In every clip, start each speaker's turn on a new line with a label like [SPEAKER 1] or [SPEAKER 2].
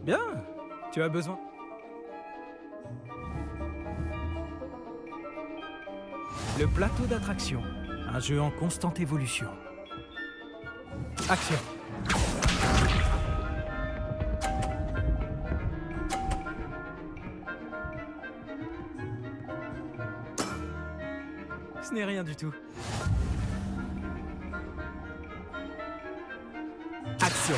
[SPEAKER 1] Bien, tu as besoin. Le plateau d'attraction, un jeu en constante évolution. Action. Ce n'est rien du tout. Action.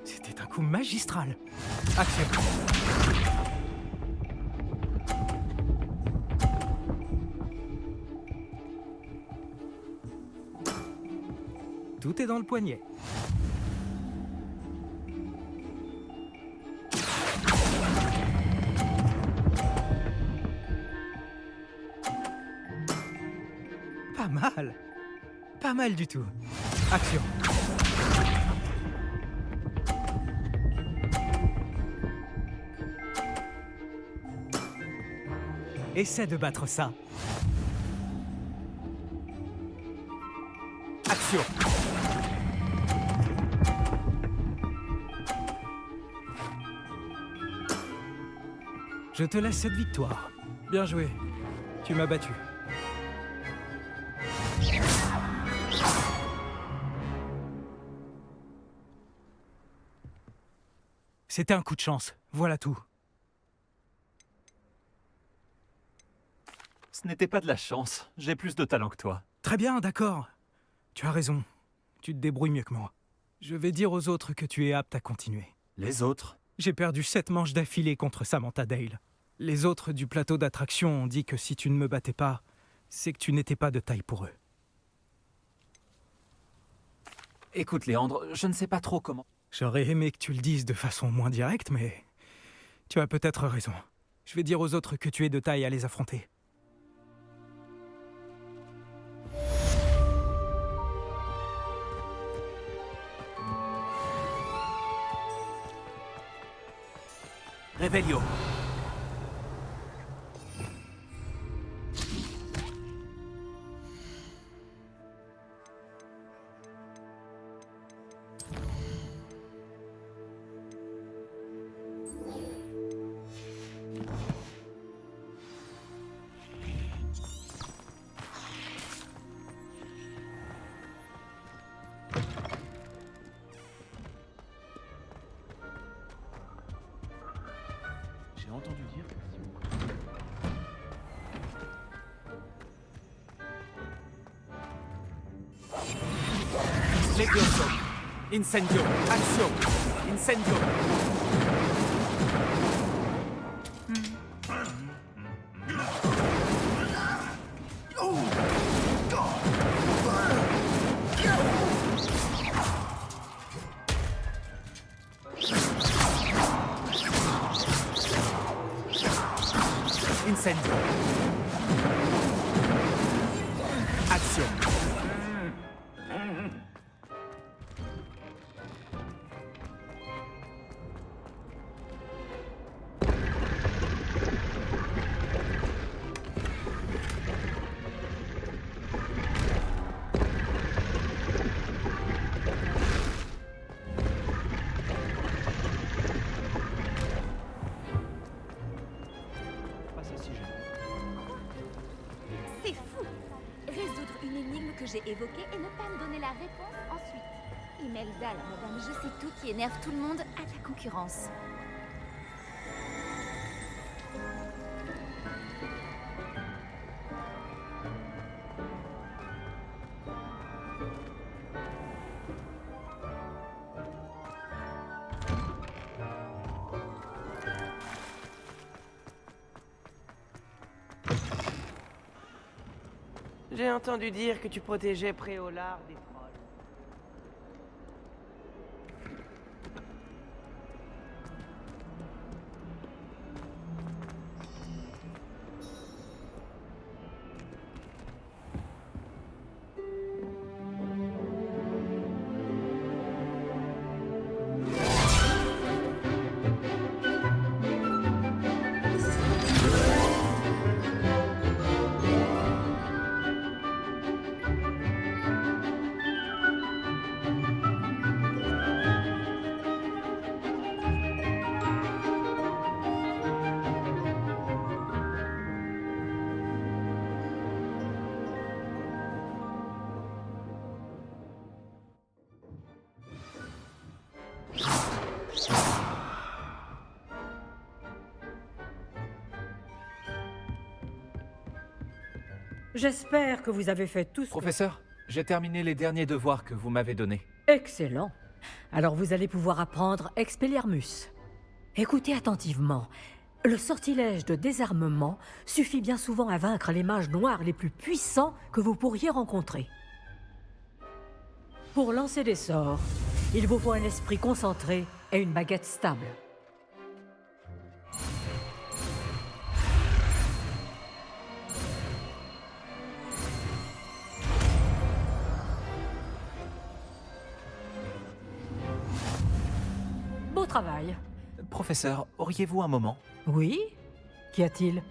[SPEAKER 1] C'était un coup magistral. Action. Tout est dans le poignet. Pas mal. Pas mal du tout. Action. Essaie de battre ça. Action. Je te laisse cette victoire. Bien joué. Tu m'as battu. C'était un coup de chance. Voilà tout.
[SPEAKER 2] Ce n'était pas de la chance. J'ai plus de talent que toi.
[SPEAKER 1] Très bien, d'accord. Tu as raison. Tu te débrouilles mieux que moi. Je vais dire aux autres que tu es apte à continuer.
[SPEAKER 2] Les autres?
[SPEAKER 1] J'ai perdu 7 manches d'affilée contre Samantha Dale. Les autres du plateau d'attraction ont dit que si tu ne me battais pas, c'est que tu n'étais pas de taille pour eux.
[SPEAKER 2] Écoute, Léandre, je ne sais pas trop comment...
[SPEAKER 1] J'aurais aimé que tu le dises de façon moins directe, mais tu as peut-être raison. Je vais dire aux autres que tu es de taille à les affronter.
[SPEAKER 2] Revelio. J'ai entendu dire que si on... Levioso. Incendio. Action. Incendio. Incendio. Action.
[SPEAKER 3] C'est fou! Résoudre une énigme que j'ai évoquée et ne pas me donner la réponse ensuite. Imelda, la madame je sais tout qui énerve tout le monde, à la concurrence.
[SPEAKER 4] J'ai entendu dire que tu protégeais Préolard des trolls.
[SPEAKER 5] J'espère que vous avez fait tout ce
[SPEAKER 2] Professeur, j'ai terminé les derniers devoirs que vous m'avez donnés.
[SPEAKER 5] Excellent. Alors vous allez pouvoir apprendre Expelliarmus. Écoutez attentivement. Le sortilège de désarmement suffit bien souvent à vaincre les mages noirs les plus puissants que vous pourriez rencontrer. Pour lancer des sorts, il vous faut un esprit concentré et une baguette stable. Beau travail.
[SPEAKER 2] Professeur, auriez-vous un moment?
[SPEAKER 5] Oui? Qu'y a-t-il?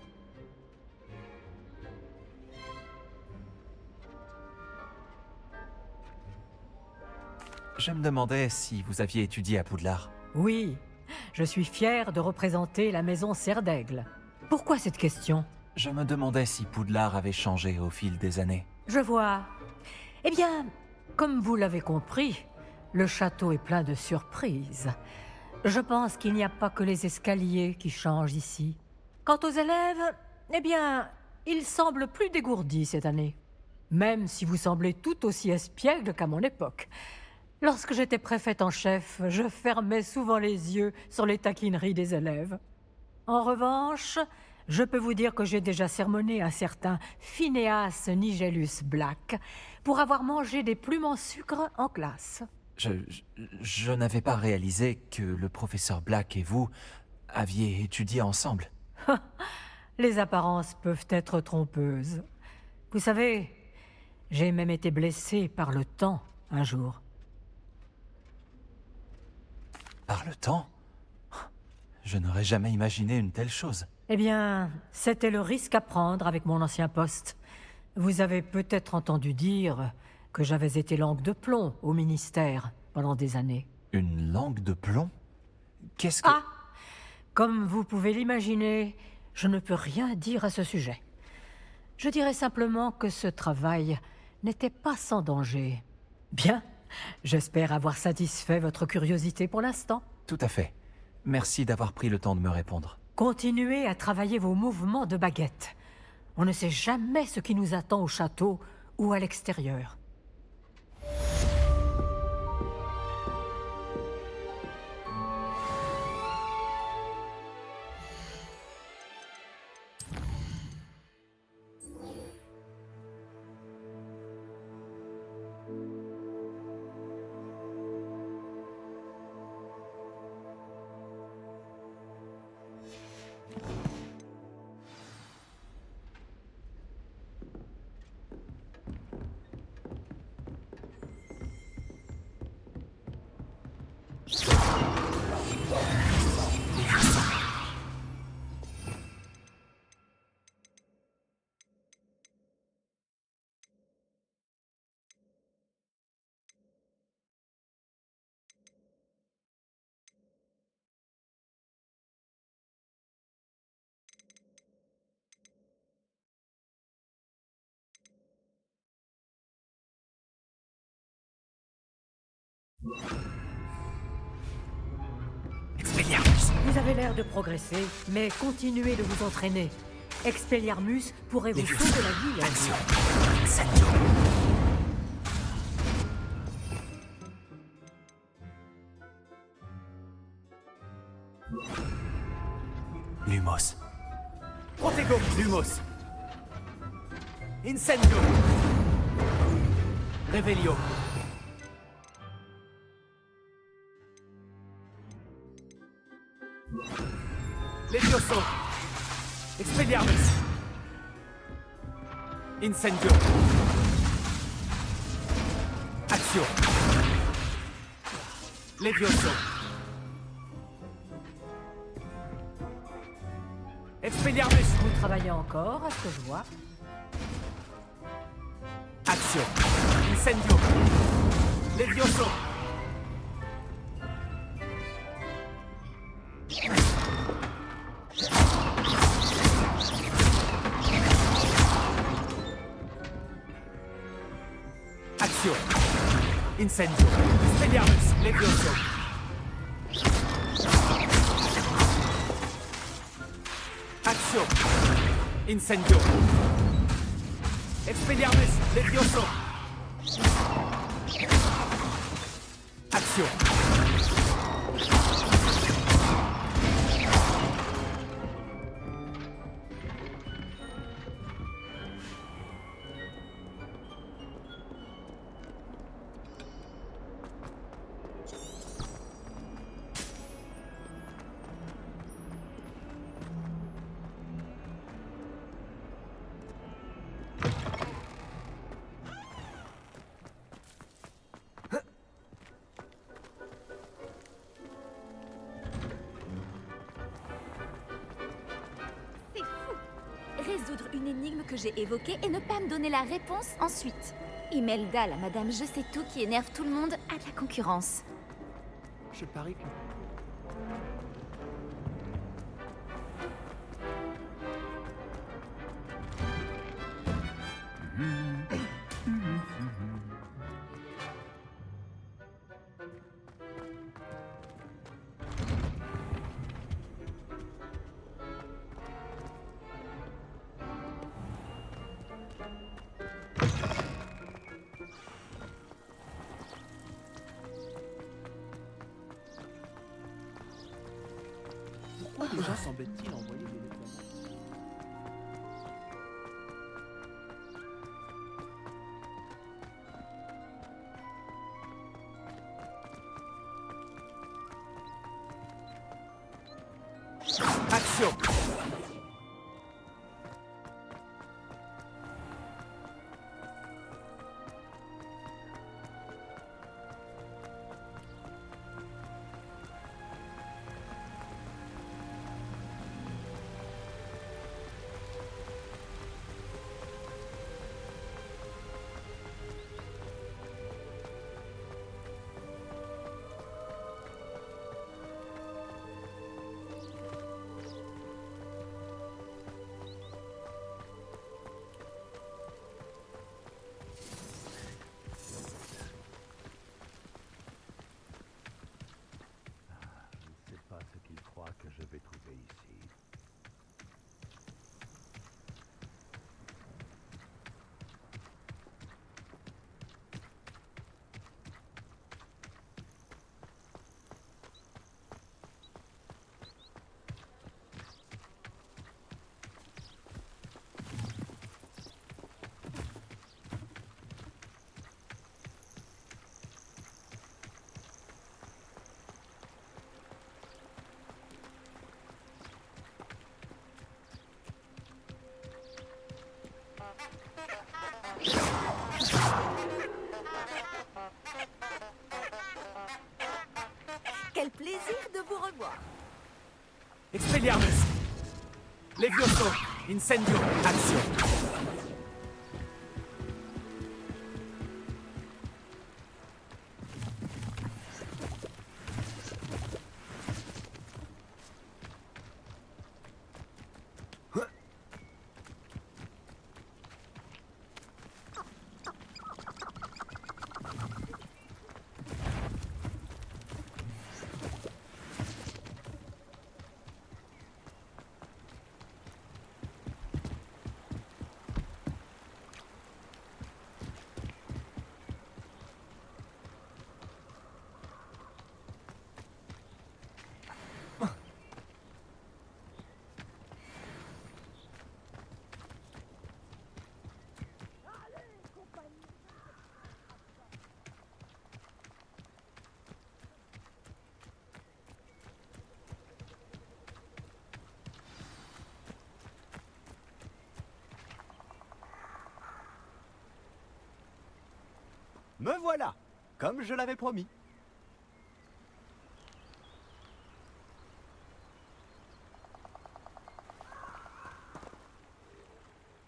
[SPEAKER 2] Je me demandais si vous aviez étudié à Poudlard.
[SPEAKER 5] Oui, je suis fier de représenter la maison Serre-d'Aigle. Pourquoi cette question?
[SPEAKER 2] Je me demandais si Poudlard avait changé au fil des années.
[SPEAKER 5] Je vois. Eh bien, comme vous l'avez compris, le château est plein de surprises. Je pense qu'il n'y a pas que les escaliers qui changent ici. Quant aux élèves, eh bien, ils semblent plus dégourdis cette année. Même si vous semblez tout aussi espiègle qu'à mon époque. Lorsque j'étais préfète en chef, je fermais souvent les yeux sur les taquineries des élèves. En revanche, je peux vous dire que j'ai déjà sermonné un certain Phineas Nigellus Black pour avoir mangé des plumes en sucre en classe.
[SPEAKER 2] Je n'avais pas réalisé que le professeur Black et vous aviez étudié ensemble.
[SPEAKER 5] Les apparences peuvent être trompeuses. Vous savez, j'ai même été blessé par le temps un jour.
[SPEAKER 2] Par le temps? Je n'aurais jamais imaginé une telle chose.
[SPEAKER 5] Eh bien, c'était le risque à prendre avec mon ancien poste. Vous avez peut-être entendu dire que j'avais été langue de plomb au ministère pendant des années.
[SPEAKER 2] Une langue de plomb? Qu'est-ce que...
[SPEAKER 5] Ah! Comme vous pouvez l'imaginer, je ne peux rien dire à ce sujet. Je dirais simplement que ce travail n'était pas sans danger. Bien, j'espère avoir satisfait votre curiosité pour l'instant.
[SPEAKER 2] Tout à fait. Merci d'avoir pris le temps de me répondre.
[SPEAKER 5] Continuez à travailler vos mouvements de baguette. On ne sait jamais ce qui nous attend au château ou à l'extérieur.
[SPEAKER 2] Expelliarmus!
[SPEAKER 5] Vous avez l'air de progresser, mais continuez de vous entraîner. Expelliarmus pourrait vous sauver la vie.
[SPEAKER 2] Action! Incendio! Lumos. Protego! Lumos! Incendio! Revelio! Levioso! Expelliarmus! Incendio! Action! Levioso! Expelliarmus!
[SPEAKER 5] Vous travaillez encore, à ce que je vois.
[SPEAKER 2] Action! Incendio! Levioso! Action! Incendio! Expelliarmus! Levioso! Action! Incendio!
[SPEAKER 1] Expelliarmus Levioso. Action.
[SPEAKER 3] C'est fou. Résoudre une énigme que j'ai évoquée et ne pas me donner la réponse ensuite. Imelda, la madame je sais tout qui énerve tout le monde, a de la concurrence.
[SPEAKER 6] Je parie que... Pourquoi les gens s'embêtent-ils à envoyer des lettres?
[SPEAKER 1] Action.
[SPEAKER 6] Je ne sais pas ce qu'il croit que je vais trouver ici.
[SPEAKER 3] Quel plaisir de vous revoir.
[SPEAKER 1] Expelliarmus Levioso. Incendio. Action.
[SPEAKER 7] Me voilà, comme je l'avais promis.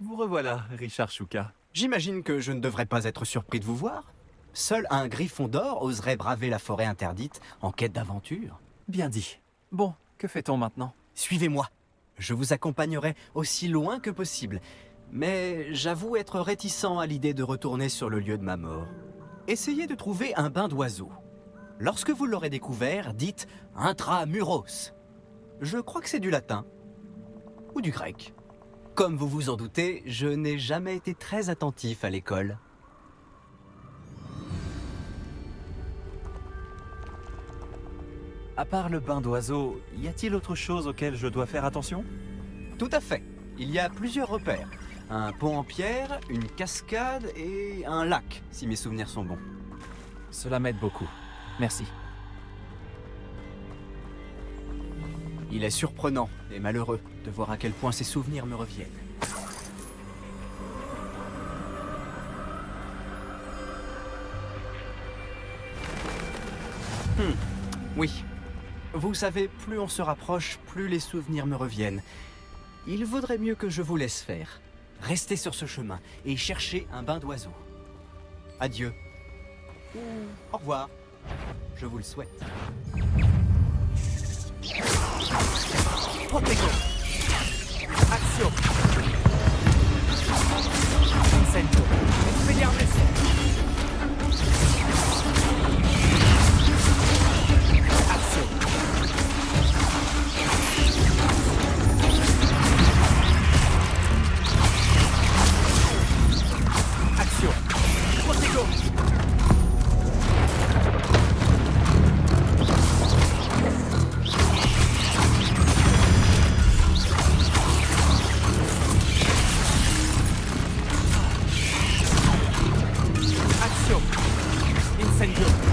[SPEAKER 2] Vous revoilà, Richard Shuka.
[SPEAKER 7] J'imagine que je ne devrais pas être surpris de vous voir. Seul un griffon d'or oserait braver la forêt interdite en quête d'aventure.
[SPEAKER 2] Bien dit. Bon, que fait-on maintenant?
[SPEAKER 7] Suivez-moi. Je vous accompagnerai aussi loin que possible. Mais j'avoue être réticent à l'idée de retourner sur le lieu de ma mort. Essayez de trouver un bain d'oiseau. Lorsque vous l'aurez découvert, dites « intramuros ». Je crois que c'est du latin. Ou du grec. Comme vous vous en doutez, je n'ai jamais été très attentif à l'école.
[SPEAKER 2] À part le bain d'oiseaux, y a-t-il autre chose auquel je dois faire attention?
[SPEAKER 7] Tout à fait. Il y a plusieurs repères. Un pont en pierre, une cascade et un lac, si mes souvenirs sont bons.
[SPEAKER 2] Cela m'aide beaucoup. Merci.
[SPEAKER 7] Il est surprenant et malheureux de voir à quel point ces souvenirs me reviennent. Oui. Vous savez, plus on se rapproche, plus les souvenirs me reviennent. Il vaudrait mieux que je vous laisse faire. Restez sur ce chemin et cherchez un bain d'oiseaux. Adieu. Ou au revoir. Je vous le souhaite.
[SPEAKER 2] Protego. Action. Incendio. Expelliarmus. Action. Action. Protego. Action. Incendio.